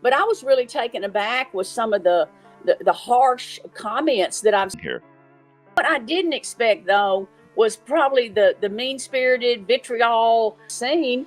But I was really taken aback with some of the harsh comments that I've here. What I didn't expect, though, was probably the mean-spirited vitriol scene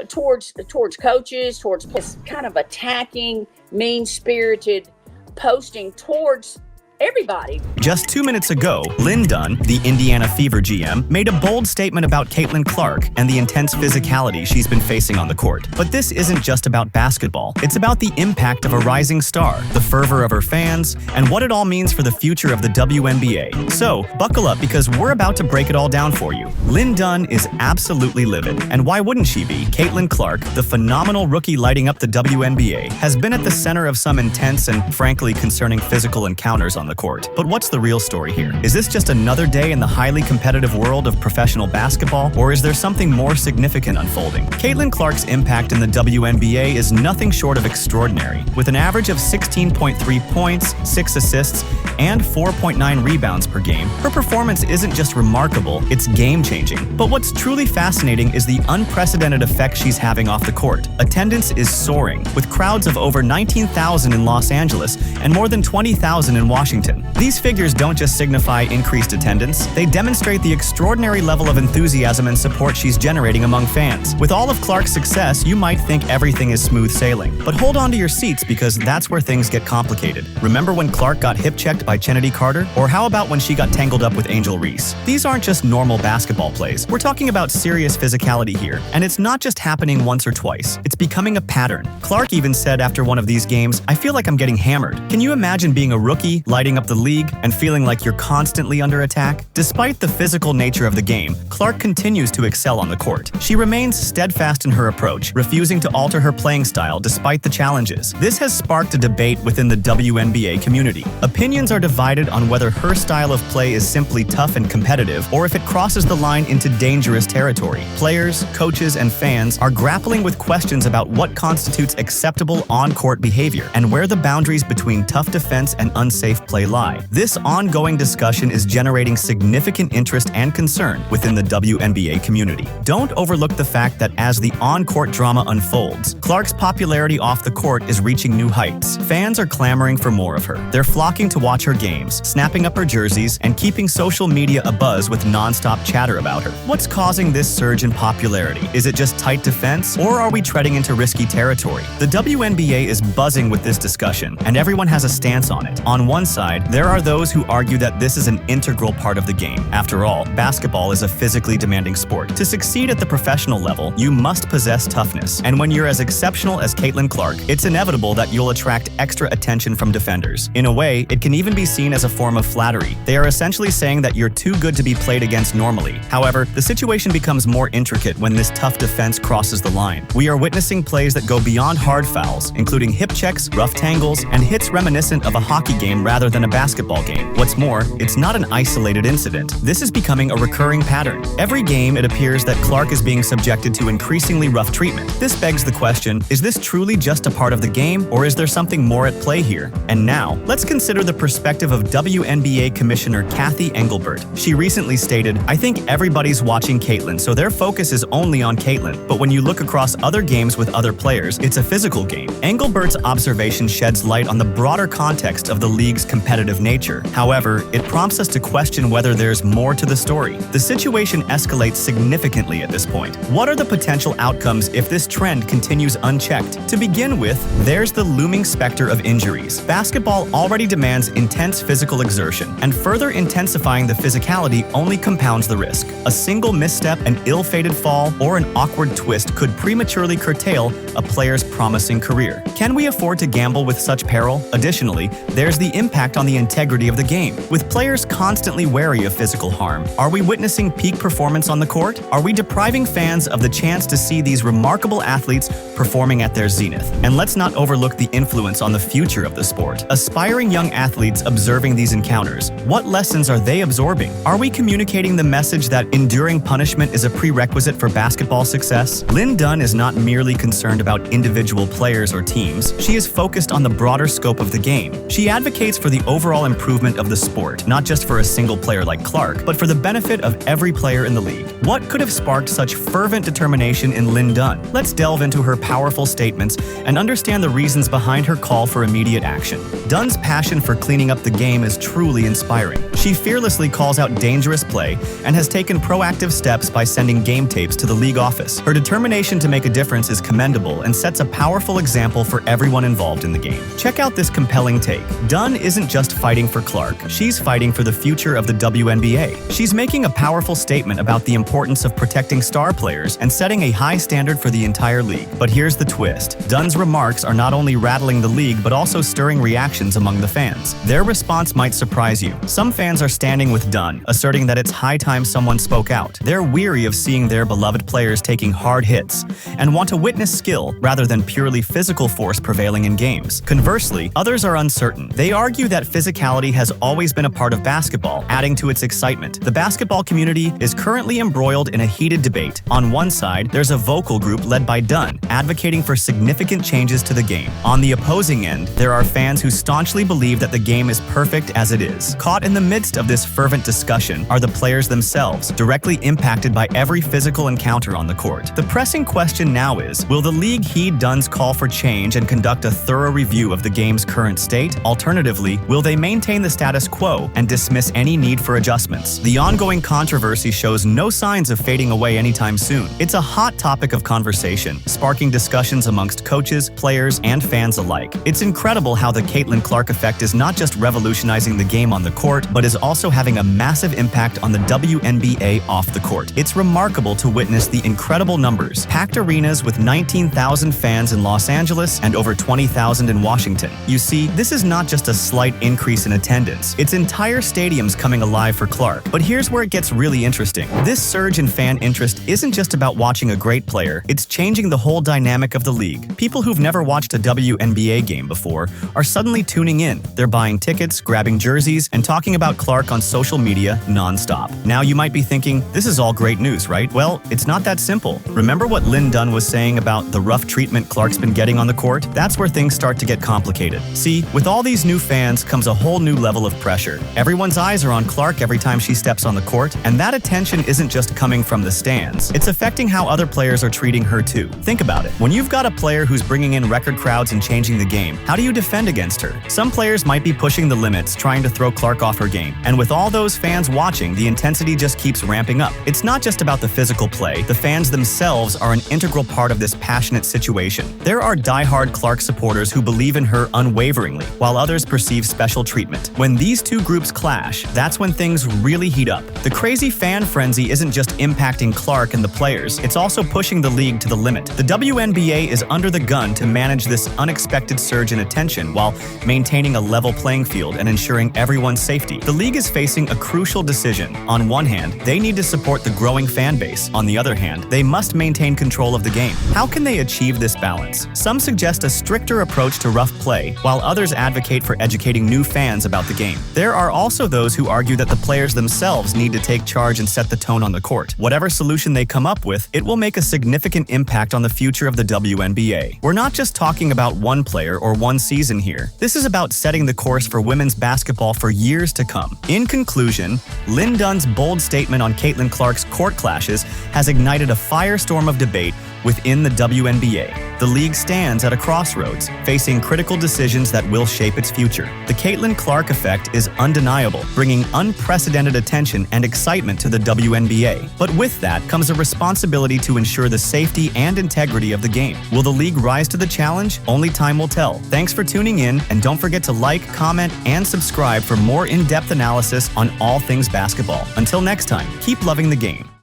towards coaches, towards kind of attacking, mean-spirited posting towards everybody. Just 2 minutes ago, Lin Dunn, the Indiana Fever GM, made a bold statement about Caitlin Clark and the intense physicality she's been facing on the court. But this isn't just about basketball. It's about the impact of a rising star, the fervor of her fans, and what it all means for the future of the WNBA. So, buckle up because we're about to break it all down for you. Lin Dunn is absolutely livid, and why wouldn't she be? Caitlin Clark, the phenomenal rookie lighting up the WNBA, has been at the center of some intense and frankly concerning physical encounters on the court. But what's the real story here? Is this just another day in the highly competitive world of professional basketball, or is there something more significant unfolding? Caitlin Clark's impact in the WNBA is nothing short of extraordinary. With an average of 16.3 points, 6 assists, and 4.9 rebounds per game, her performance isn't just remarkable, it's game-changing. But what's truly fascinating is the unprecedented effect she's having off the court. Attendance is soaring, with crowds of over 19,000 in Los Angeles and more than 20,000 in Washington. These figures don't just signify increased attendance, they demonstrate the extraordinary level of enthusiasm and support she's generating among fans. With all of Clark's success, you might think everything is smooth sailing. But hold on to your seats because that's where things get complicated. Remember when Clark got hip-checked by Kennedy Carter? Or how about when she got tangled up with Angel Reese? These aren't just normal basketball plays. We're talking about serious physicality here. And it's not just happening once or twice. It's becoming a pattern. Clark even said after one of these games, "I feel like I'm getting hammered." Can you imagine being a rookie, lighting up the league, and feeling like you're constantly under attack? Despite the physical nature of the game, Clark continues to excel on the court. She remains steadfast in her approach, refusing to alter her playing style despite the challenges. This has sparked a debate within the WNBA community. Opinions are divided on whether her style of play is simply tough and competitive, or if it crosses the line into dangerous territory. Players, coaches, and fans are grappling with questions about what constitutes acceptable on-court behavior, and where the boundaries between tough defense and unsafe play lie. This ongoing discussion is generating significant interest and concern within the WNBA community. Don't overlook the fact that as the on-court drama unfolds, Clark's popularity off the court is reaching new heights. Fans are clamoring for more of her. They're flocking to watch her games, snapping up her jerseys, and keeping social media abuzz with non-stop chatter about her. What's causing this surge in popularity? Is it just tight defense, or are we treading into risky territory? The WNBA is buzzing with this discussion, and everyone has a stance on it. On one side, there are those who argue that this is an integral part of the game. After all, basketball is a physically demanding sport. To succeed at the professional level, you must possess toughness. And when you're as exceptional as Caitlin Clark, it's inevitable that you'll attract extra attention from defenders. In a way, it can even be seen as a form of flattery. They are essentially saying that you're too good to be played against normally. However, the situation becomes more intricate when this tough defense crosses the line. We are witnessing plays that go beyond hard fouls, including hip checks, rough tangles, and hits reminiscent of a hockey game rather than a basketball game. What's more, it's not an isolated incident. This is becoming a recurring pattern. Every game, it appears that Clark is being subjected to increasingly rough treatment. This begs the question, is this truly just a part of the game, or is there something more at play here? And now, let's consider the perspective of WNBA Commissioner Cathy Engelbert. She recently stated, "I think everybody's watching Caitlin, so their focus is only on Caitlin. But when you look across other games with other players, it's a physical game." Engelbert's observation sheds light on the broader context of the league's competitive nature. However, it prompts us to question whether there's more to the story. The situation escalates significantly at this point. What are the potential outcomes if this trend continues unchecked? To begin with, there's the looming specter of injuries. Basketball already demands intense physical exertion, and further intensifying the physicality only compounds the risk. A single misstep, an ill-fated fall, or an awkward twist could prematurely curtail a player's promising career. Can we afford to gamble with such peril? Additionally, there's the impact on the integrity of the game. With players constantly wary of physical harm, are we witnessing peak performance on the court? Are we depriving fans of the chance to see these remarkable athletes performing at their zenith? And let's not overlook the influence on the future of the sport. Aspiring young athletes observing these encounters, what lessons are they absorbing? Are we communicating the message that enduring punishment is a prerequisite for basketball success? Lin Dunn is not merely concerned about individual players or teams. She is focused on the broader scope of the game. She advocates for the the overall improvement of the sport, not just for a single player like Clark, but for the benefit of every player in the league. What could have sparked such fervent determination in Lin Dunn? Let's delve into her powerful statements and understand the reasons behind her call for immediate action. Dunn's passion for cleaning up the game is truly inspiring. She fearlessly calls out dangerous play and has taken proactive steps by sending game tapes to the league office. Her determination to make a difference is commendable and sets a powerful example for everyone involved in the game. Check out this compelling take. Dunn isn't just fighting for Clark, she's fighting for the future of the WNBA. She's making a powerful statement about the importance of protecting star players and setting a high standard for the entire league. But here's the twist. Dunn's remarks are not only rattling the league but also stirring reactions among the fans. Their response might surprise you. Some fans are standing with Dunn, asserting that it's high time someone spoke out. They're weary of seeing their beloved players taking hard hits and want to witness skill rather than purely physical force prevailing in games. Conversely, others are uncertain. They argue that physicality has always been a part of basketball, adding to its excitement. The basketball community is currently embroiled in a heated debate. On one side, there's a vocal group led by Dunn, advocating for significant changes to the game. On the opposing end, there are fans who staunchly believe that the game is perfect as it is. Caught in the midst of this fervent discussion are the players themselves, directly impacted by every physical encounter on the court. The pressing question now is, will the league heed Dunn's call for change and conduct a thorough review of the game's current state? Alternatively, will they maintain the status quo and dismiss any need for adjustments? The ongoing controversy shows no signs of fading away anytime soon. It's a hot topic of conversation, sparking discussions amongst coaches, players, and fans alike. It's incredible how the Caitlin Clark effect is not just revolutionizing the game on the court, but is also having a massive impact on the WNBA off the court. It's remarkable to witness the incredible numbers. Packed arenas with 19,000 fans in Los Angeles and over 20,000 in Washington. You see, this is not just a slight increase in attendance. It's entire stadiums coming alive for Clark. But here's where it gets really interesting. This surge in fan interest isn't just about watching a great player, it's changing the whole dynamic of the league. People who've never watched a WNBA game before are suddenly tuning in. They're buying tickets, grabbing jerseys, and talking about Clark on social media non-stop. Now you might be thinking, this is all great news, right? Well, it's not that simple. Remember what Lin Dunn was saying about the rough treatment Clark's been getting on the court? That's where things start to get complicated. See, with all these new fans comes a whole new level of pressure. Everyone's eyes are on Clark every time she steps on the court, and that attention isn't just coming from the stands. It's affecting how other players are treating her too. Think about it. When you've got a player who's bringing in record crowds and changing the game, how do you defend against her? Some players might be pushing the limits, trying to throw Clark off her game. And with all those fans watching, the intensity just keeps ramping up. It's not just about the physical play. The fans themselves are an integral part of this passionate situation. There are diehard Clark supporters who believe in her unwaveringly, while others perceive special treatment. When these two groups clash, that's when things really heat up. The crazy fan frenzy isn't just impacting Clark and the players, it's also pushing the league to the limit. The WNBA is under the gun to manage this unexpected surge in attention while maintaining a level playing field and ensuring everyone's safety. The league is facing a crucial decision. On one hand, they need to support the growing fan base. On the other hand, they must maintain control of the game. How can they achieve this balance? Some suggest a stricter approach to rough play, while others advocate for educating new fans about the game. There are also those who argue that the players themselves need to take charge and set the tone on the court. Whatever solution they come up with, it will make a significant impact on the future of the WNBA. We're not just talking about one player or one season here. This is about setting the course for women's basketball for years to come. In conclusion, Lin Dunn's bold statement on Caitlin Clark's court clashes has ignited a firestorm of debate within the WNBA. The league stands at a crossroads, facing critical decisions that will shape its future. The Caitlin Clark effect is undeniable, bringing unprecedented attention and excitement to the WNBA. But with that comes a responsibility to ensure the safety and integrity of the game. Will the league rise to the challenge? Only time will tell. Thanks for tuning in, and don't forget to like, comment, and subscribe for more in-depth analysis on all things basketball. Until next time, keep loving the game.